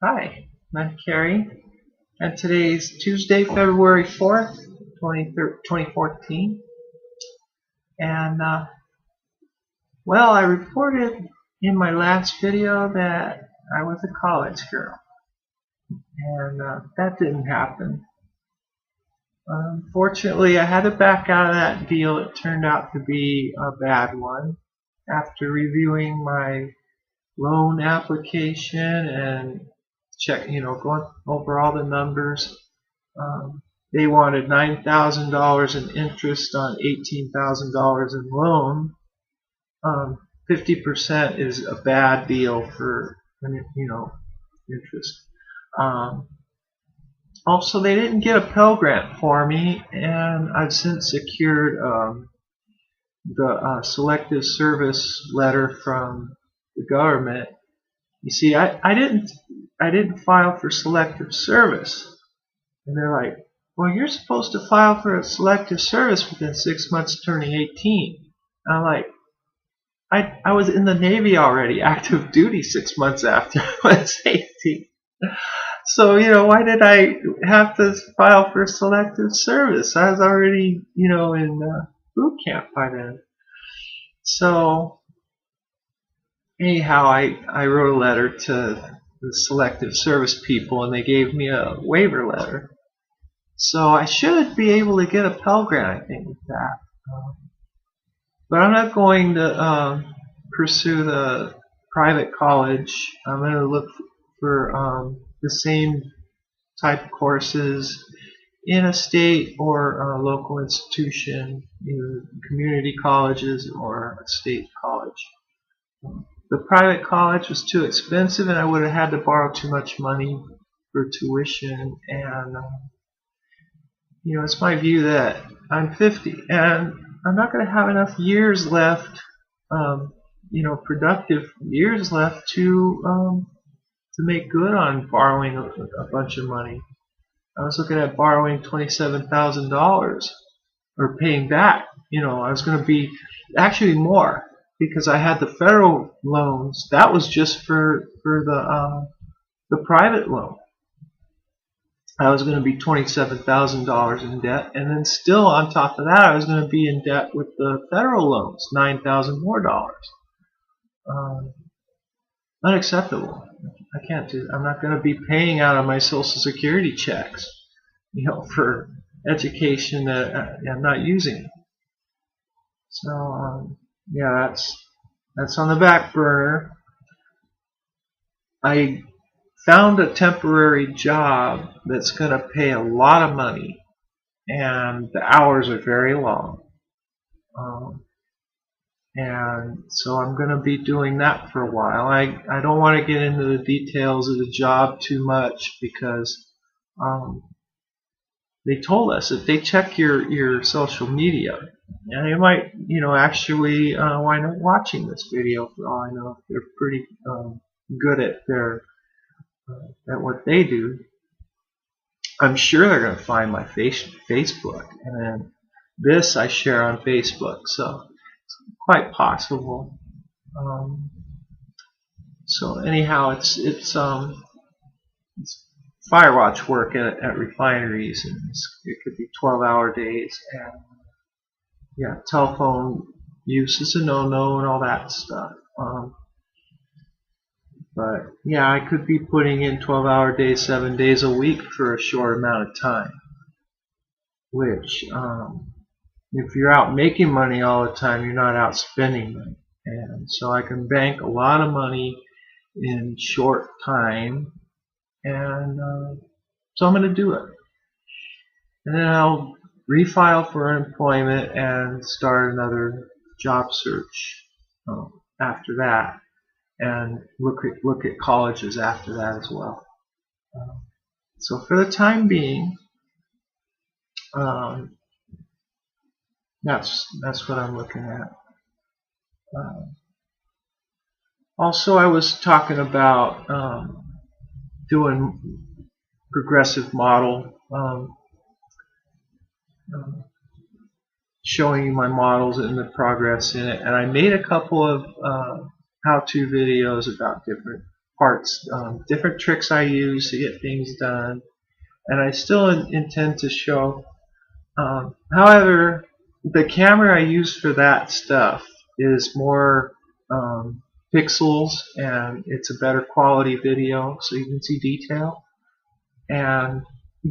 Hi, I'm Carrie, and today's Tuesday, February 4th, 2014. And, I reported in my last video that I was a college girl, and that didn't happen. Unfortunately, I had to back out of that deal. It turned out to be a bad one. After reviewing my loan application and going over all the numbers. They wanted $9,000 in interest on $18,000 in loan. 50% is a bad deal for interest. Um, Also, they didn't get a Pell Grant for me, and I've since secured the selective service letter from the government. You see, I didn't file for selective service. And they're like, well, you're supposed to file for a selective service within 6 months turning 18. And I'm like, I was in the Navy already, active duty 6 months after I was 18. So, why did I have to file for selective service? I was already, in boot camp by then. So, anyhow, I wrote a letter to the selective service people, and they gave me a waiver letter. So I should be able to get a Pell Grant, I think, with that. But I'm not going to pursue the private college. I'm going to look for the same type of courses in a state or a local institution, either community colleges or a state college. The private college was too expensive, and I would have had to borrow too much money for tuition, and it's my view that I'm 50 and I'm not going to have enough years left, productive years left to make good on borrowing a bunch of money. I was looking at borrowing $27,000 or paying back. I was going to be actually more because I had the federal loans. That was just for the private loan. I was going to be $27,000 in debt, and then still on top of that, I was going to be in debt with the federal loans, $9,000 more dollars. Unacceptable. I can't do that. I'm not going to be paying out of my Social Security checks, for education that I'm not using. So, that's on the back burner. I found a temporary job that's going to pay a lot of money, and the hours are very long. And so I'm going to be doing that for a while. I don't want to get into the details of the job too much because they told us if they check your social media, and they might actually wind up watching this video for all I know. They're pretty good at at what they do. I'm sure they're going to find my Facebook, and then this I share on Facebook, so it's quite possible. So anyhow, it's firewatch work at refineries, and it could be 12-hour days, and telephone use is a no-no and all that stuff. But I could be putting in 12-hour days, 7 days a week for a short amount of time, which if you're out making money all the time, you're not out spending money. And so I can bank a lot of money in short time, and so I'm going to do it. And then I'll refile for unemployment and start another job search after that, and look at colleges after that as well. So for the time being, that's what I'm looking at. Also, I was talking about doing progressive model, showing you my models and the progress in it, and I made a couple of how-to videos about different parts, different tricks I use to get things done, and I still intend to show. However, the camera I use for that stuff is more pixels, and it's a better quality video, so you can see detail. And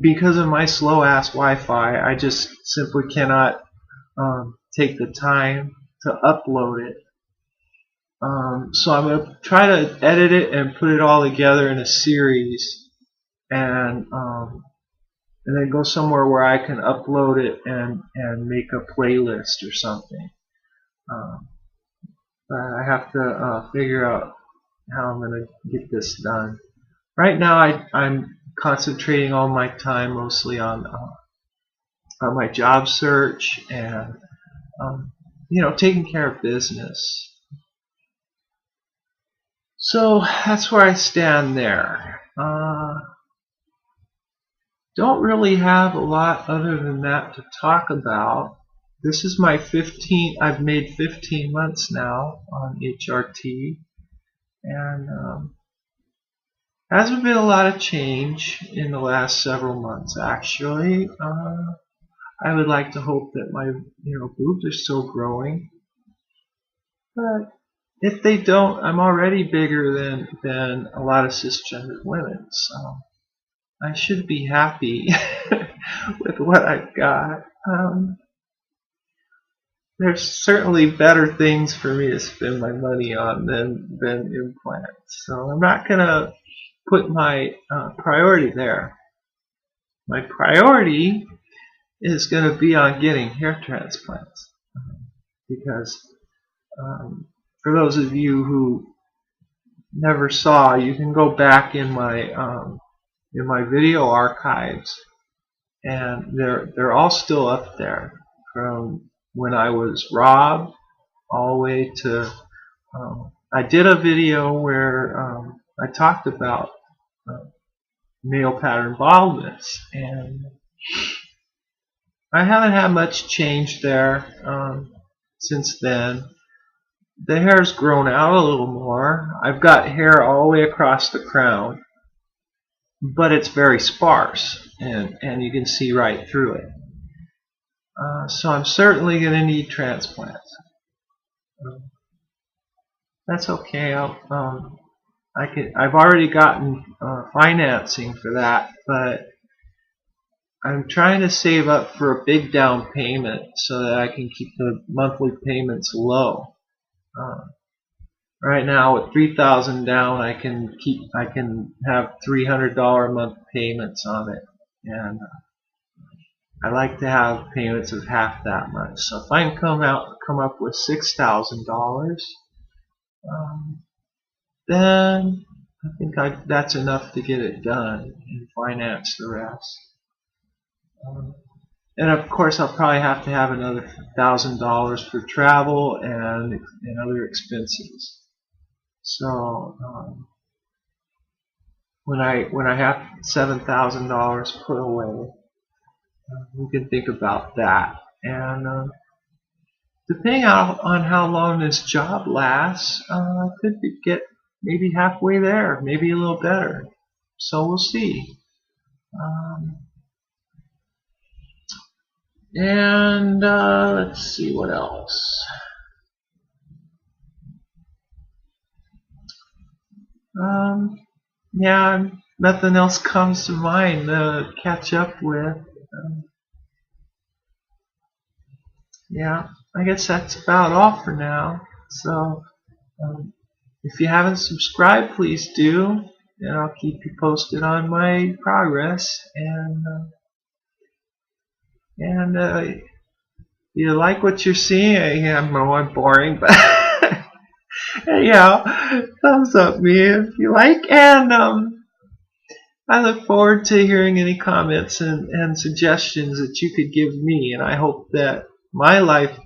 because of my slow ass Wi-Fi, I just simply cannot take the time to upload it. So I'm going to try to edit it and put it all together in a series, and then go somewhere where I can upload it and make a playlist or something. But I have to figure out how I'm going to get this done. Right now I'm concentrating all my time mostly on my job search and taking care of business. So that's where I stand there. Don't really have a lot other than that to talk about. This is my 15th, I've made 15 months now on HRT, and hasn't been a lot of change in the last several months actually. I would like to hope that my boobs are still growing, but if they don't, I'm already bigger than a lot of cisgender women, so I should be happy with what I've got. There's certainly better things for me to spend my money on than implants, so I'm not gonna put my priority there. My priority is going to be on getting hair transplants, because for those of you who never saw, you can go back in my video archives, and they're all still up there from when I was robbed all the way to I did a video where I talked about male pattern baldness, and I haven't had much change there since then. The hair's grown out a little more. I've got hair all the way across the crown, but it's very sparse, and you can see right through it. So I'm certainly going to need transplants. That's okay. I've already gotten financing for that, but I'm trying to save up for a big down payment so that I can keep the monthly payments low. Right now, with $3,000 down, I can have $300 a month payments on it, and I like to have payments of half that much. So if I can come up with $6,000, then I think that's enough to get it done and finance the rest. And of course, I'll probably have to have another $1,000 for travel and other expenses. So when I have $7,000 put away, we can think about that. And depending on how long this job lasts, I could get maybe halfway there, maybe a little better. So we'll see. And let's see what else. Yeah, nothing else comes to mind to catch up with. Yeah, I guess that's about all for now. So if you haven't subscribed, please do, and I'll keep you posted on my progress. And if you like what you're seeing, I'm boring, but anyhow, thumbs up me if you like, and I look forward to hearing any comments and suggestions that you could give me, and I hope that my life,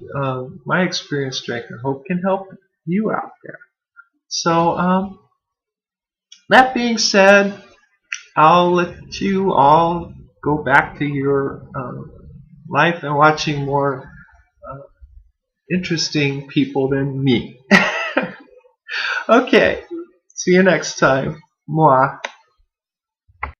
my experience, strength, and hope can help you out there. So that being said, I'll let you all go back to your life and watching more interesting people than me. Okay, See you next time. Mwah.